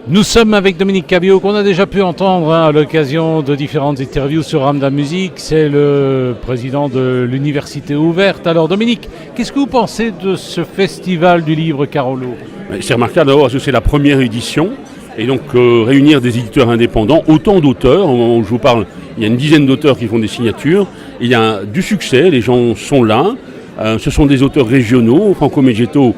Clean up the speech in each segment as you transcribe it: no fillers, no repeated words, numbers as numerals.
Nous sommes avec Dominique Cabiot, qu'on a déjà pu entendre à l'occasion de différentes interviews sur Ramda Musique. C'est le président de l'Université ouverte. Alors Dominique, qu'est-ce que vous pensez de ce festival du livre Carolo ? C'est remarquable d'abord parce que c'est la première édition. Et donc réunir des éditeurs indépendants, autant d'auteurs, au moment où je vous parle, il y a une dizaine d'auteurs qui font des signatures. Il y a du succès, les gens sont là. Ce sont des auteurs régionaux. Franco Meggetto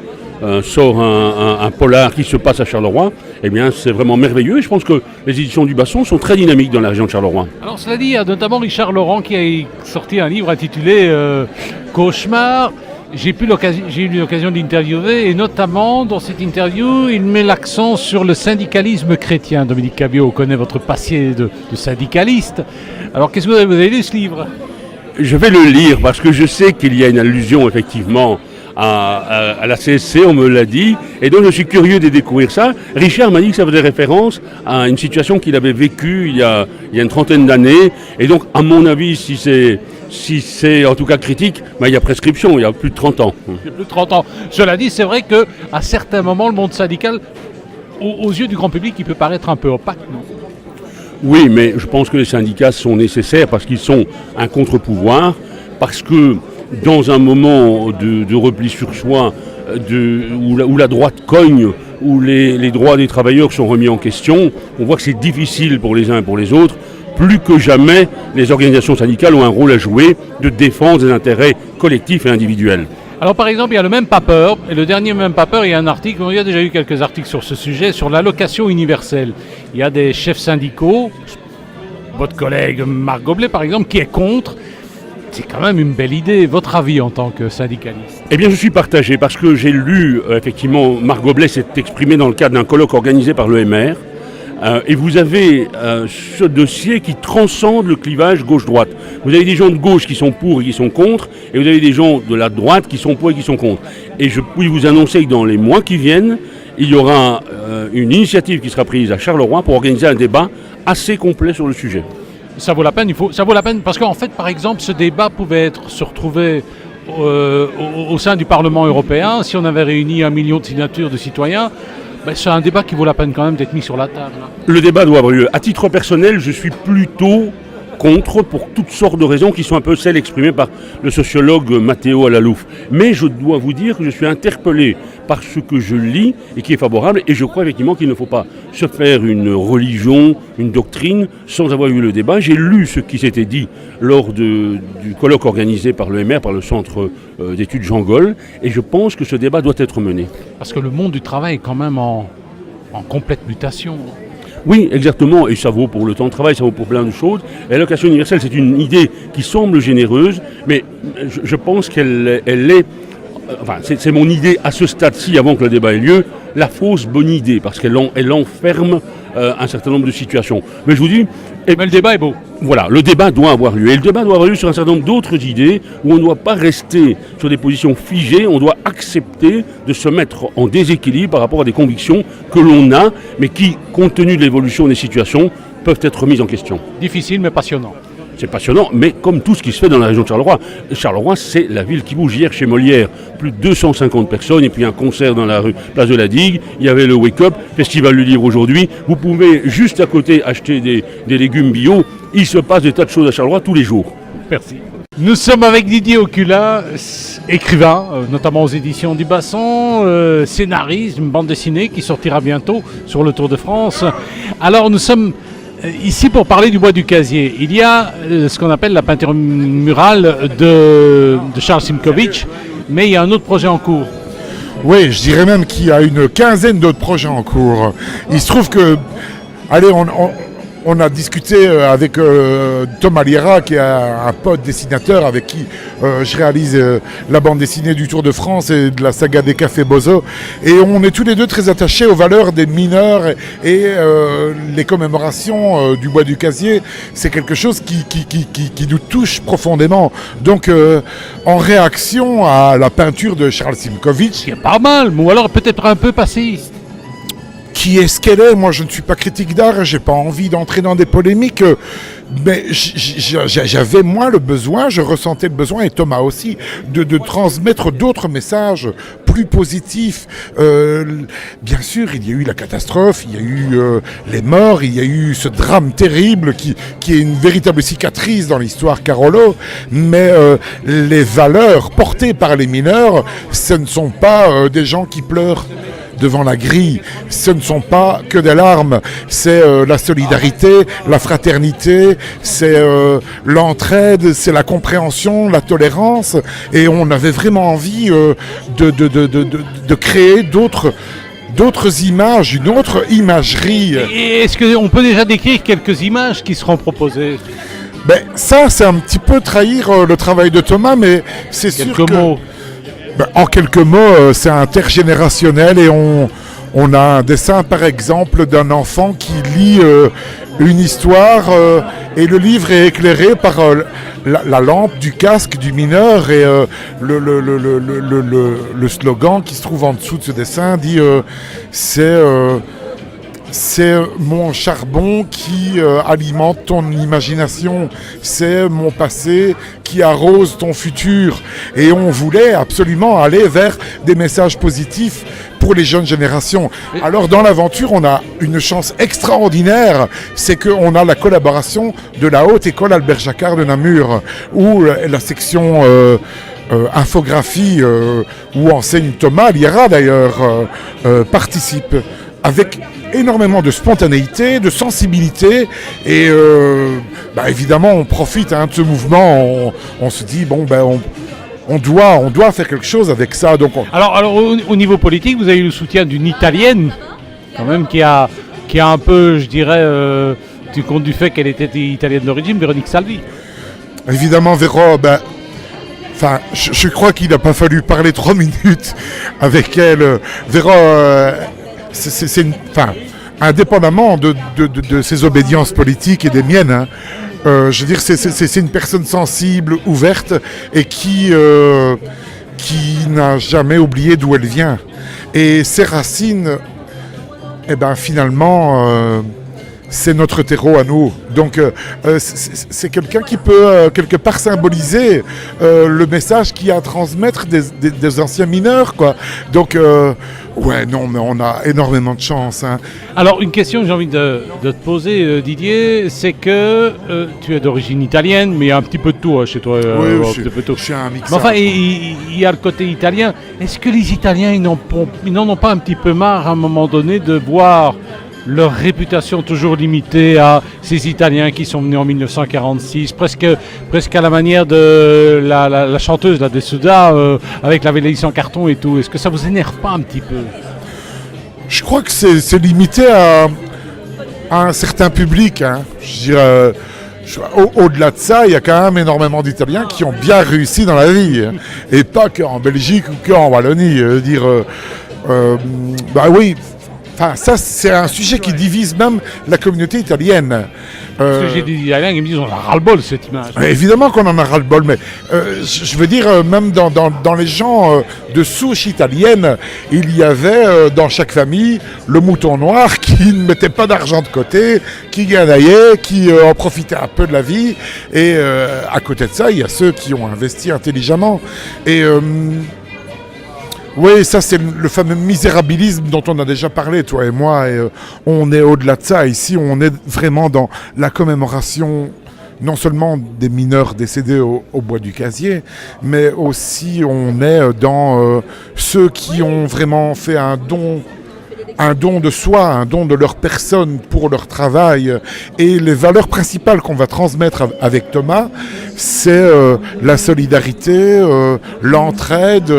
sort un polar qui se passe à Charleroi. Eh bien, c'est vraiment merveilleux et je pense que les éditions du Basson sont très dynamiques dans la région de Charleroi. Alors cela dit, il y a notamment Richard Laurent qui a sorti un livre intitulé Cauchemar. J'ai eu l'occasion d'interviewer et notamment dans cette interview, il met l'accent sur le syndicalisme chrétien. Dominique Cabiot connaît votre passé de syndicaliste. Alors qu'est-ce que vous avez lu ce livre ? Je vais le lire parce que je sais qu'il y a une allusion effectivement à la CSC, on me l'a dit, et donc je suis curieux de découvrir ça. Richard m'a dit que ça faisait référence à une situation qu'il avait vécue il y a une trentaine d'années, et donc à mon avis, si c'est en tout cas critique, il y a prescription, il y a plus de 30 ans. Il y a plus de 30 ans. Cela dit, c'est vrai qu'à certains moments, le monde syndical, aux yeux du grand public, il peut paraître un peu opaque, non ? Oui, mais je pense que les syndicats sont nécessaires parce qu'ils sont un contre-pouvoir, parce que dans un moment de repli sur soi, où la droite cogne, où les droits des travailleurs sont remis en question, on voit que c'est difficile pour les uns et pour les autres. Plus que jamais, les organisations syndicales ont un rôle à jouer de défense des intérêts collectifs et individuels. Alors par exemple, il y a le Même Pas Peur, et le dernier Même Pas Peur, il y a un article, il y a déjà eu quelques articles sur ce sujet, sur l'allocation universelle. Il y a des chefs syndicaux, votre collègue Marc Goblet par exemple, qui est contre. C'est quand même une belle idée. Votre avis en tant que syndicaliste ? Eh bien, je suis partagé parce que j'ai lu, effectivement, Marc Goblet s'est exprimé dans le cadre d'un colloque organisé par l'EMR. Et vous avez ce dossier qui transcende le clivage gauche-droite. Vous avez des gens de gauche qui sont pour et qui sont contre, et vous avez des gens de la droite qui sont pour et qui sont contre. Et je puis vous annoncer que dans les mois qui viennent, il y aura une initiative qui sera prise à Charleroi pour organiser un débat assez complet sur le sujet. Ça vaut la peine, ça vaut la peine parce qu'en fait, par exemple, ce débat pouvait se retrouver au sein du Parlement européen. Si on avait réuni 1 million de signatures de citoyens, c'est un débat qui vaut la peine quand même d'être mis sur la table. Le débat doit avoir lieu. À titre personnel, je suis plutôt contre pour toutes sortes de raisons qui sont un peu celles exprimées par le sociologue Matteo Alalouf. Mais je dois vous dire que je suis interpellé par ce que je lis et qui est favorable, et je crois effectivement qu'il ne faut pas se faire une religion, une doctrine sans avoir eu le débat. J'ai lu ce qui s'était dit lors du colloque organisé par l'EMR, par le centre d'études Jean Goll, et je pense que ce débat doit être mené. Parce que le monde du travail est quand même en complète mutation. Oui, exactement, et ça vaut pour le temps de travail, ça vaut pour plein de choses. Et l'allocation universelle, c'est une idée qui semble généreuse, mais je pense qu'elle est, enfin c'est mon idée à ce stade-ci, avant que le débat ait lieu, la fausse bonne idée, parce qu'elle enferme un certain nombre de situations. Mais je vous dis... Mais le débat est beau. Voilà, le débat doit avoir lieu. Et le débat doit avoir lieu sur un certain nombre d'autres idées où on ne doit pas rester sur des positions figées, on doit accepter de se mettre en déséquilibre par rapport à des convictions que l'on a, mais qui, compte tenu de l'évolution des situations, peuvent être remises en question. Difficile mais passionnant. C'est passionnant, mais comme tout ce qui se fait dans la région de Charleroi. Charleroi, c'est la ville qui bouge. Hier, chez Molière, plus de 250 personnes, et puis un concert dans la rue Place de la Digue. Il y avait le Wake Up, Festival du Livre aujourd'hui. Vous pouvez, juste à côté, acheter des légumes bio. Il se passe des tas de choses à Charleroi tous les jours. Merci. Nous sommes avec Didier Ocula, écrivain, notamment aux éditions du Basson, scénariste, une bande dessinée qui sortira bientôt sur le Tour de France. Alors, nous sommes... ici, pour parler du bois du Casier, il y a ce qu'on appelle la peinture murale de Charles Simkovitch, mais il y a un autre projet en cours. Oui, je dirais même qu'il y a une quinzaine d'autres projets en cours. Il se trouve que, allez, on a discuté avec Tom Aliera, qui est un pote dessinateur avec qui je réalise la bande dessinée du Tour de France et de la saga des Cafés Bozo. Et on est tous les deux très attachés aux valeurs des mineurs et les commémorations du bois du Casier. C'est quelque chose qui nous touche profondément. Donc, en réaction à la peinture de Charles Simkovitch... C'est pas mal, ou alors peut-être un peu passéiste. Qui est ce qu'elle est. Moi, je ne suis pas critique d'art, j'ai pas envie d'entrer dans des polémiques, mais j'avais moi le besoin, je ressentais le besoin, et Thomas aussi, de transmettre d'autres messages plus positif. Bien sûr, il y a eu la catastrophe, il y a eu les morts, il y a eu ce drame terrible qui est une véritable cicatrice dans l'histoire Carolo, mais les valeurs portées par les mineurs, ce ne sont pas des gens qui pleurent devant la grille, ce ne sont pas que des larmes, c'est la solidarité, la fraternité, c'est l'entraide, c'est la compréhension, la tolérance, et on avait vraiment envie de créer d'autres images, une autre imagerie. Et est-ce qu'on peut déjà décrire quelques images qui seront proposées? Ben, ça, c'est un petit peu trahir le travail de Thomas, mais c'est sûr que... Quelques mots. Ben, en quelques mots, c'est intergénérationnel et on a un dessin par exemple d'un enfant qui lit une histoire et le livre est éclairé par la lampe du casque du mineur et le slogan qui se trouve en dessous de ce dessin dit c'est mon charbon qui alimente ton imagination, c'est mon passé qui arrose ton futur. Et on voulait absolument aller vers des messages positifs pour les jeunes générations. Alors dans l'aventure, on a une chance extraordinaire, c'est qu'on a la collaboration de la Haute École Albert Jacquard de Namur, où la section infographie, où enseigne Thomas Liera d'ailleurs, participe avec énormément de spontanéité, de sensibilité et évidemment on profite de ce mouvement, on se dit on doit faire quelque chose avec ça. Donc Alors au niveau politique, vous avez eu le soutien d'une Italienne quand même qui a un peu, je dirais, du compte du fait qu'elle était italienne d'origine, Véronique Salvi. Évidemment Véro, je crois qu'il n'a pas fallu parler 3 minutes avec elle. Véro, indépendamment de ses obédiences politiques et des miennes, hein, je veux dire, c'est une personne sensible, ouverte et qui n'a jamais oublié d'où elle vient. Et ses racines, finalement, c'est notre terreau à nous. Donc c'est quelqu'un qui peut quelque part symboliser le message qu'il y a à transmettre des anciens mineurs, quoi. Donc mais on a énormément de chance, hein. Alors une question que j'ai envie de te poser, Didier, c'est que tu es d'origine italienne, mais il y a un petit peu de tout chez toi. Je suis un mixage. Mais enfin, il y a le côté italien. Est-ce que les Italiens, ils n'en ont pas un petit peu marre à un moment donné de voir leur réputation toujours limitée à ces Italiens qui sont venus en 1946, presque à la manière de la chanteuse là, de Souda, avec la valise en carton et tout. Est-ce que ça vous énerve pas un petit peu? Je crois que c'est limité à un certain public, hein. Je dirais, au-delà de ça, il y a quand même énormément d'Italiens qui ont bien réussi dans la vie, hein. Et pas qu'en Belgique ou qu'en Wallonie. Oui. Enfin, ça, c'est un sujet qui divise même la communauté italienne. Parce que j'ai des Italiens qui me disent on a ras-le-bol cette image. Évidemment qu'on en a ras-le-bol, mais je veux dire, même dans les gens de souche italienne, il y avait dans chaque famille le mouton noir qui ne mettait pas d'argent de côté, qui ganaillait, qui en profitait un peu de la vie. Et à côté de ça, il y a ceux qui ont investi intelligemment. Et oui, ça c'est le fameux misérabilisme dont on a déjà parlé, toi et moi, et on est au-delà de ça. Ici, on est vraiment dans la commémoration non seulement des mineurs décédés au bois du Casier, mais aussi on est dans ceux qui ont vraiment fait un don de soi, un don de leur personne pour leur travail. Et les valeurs principales qu'on va transmettre avec Thomas, c'est la solidarité, l'entraide,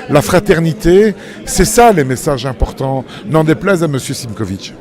la fraternité. C'est ça les messages importants, n'en déplaise à M. Simkovic.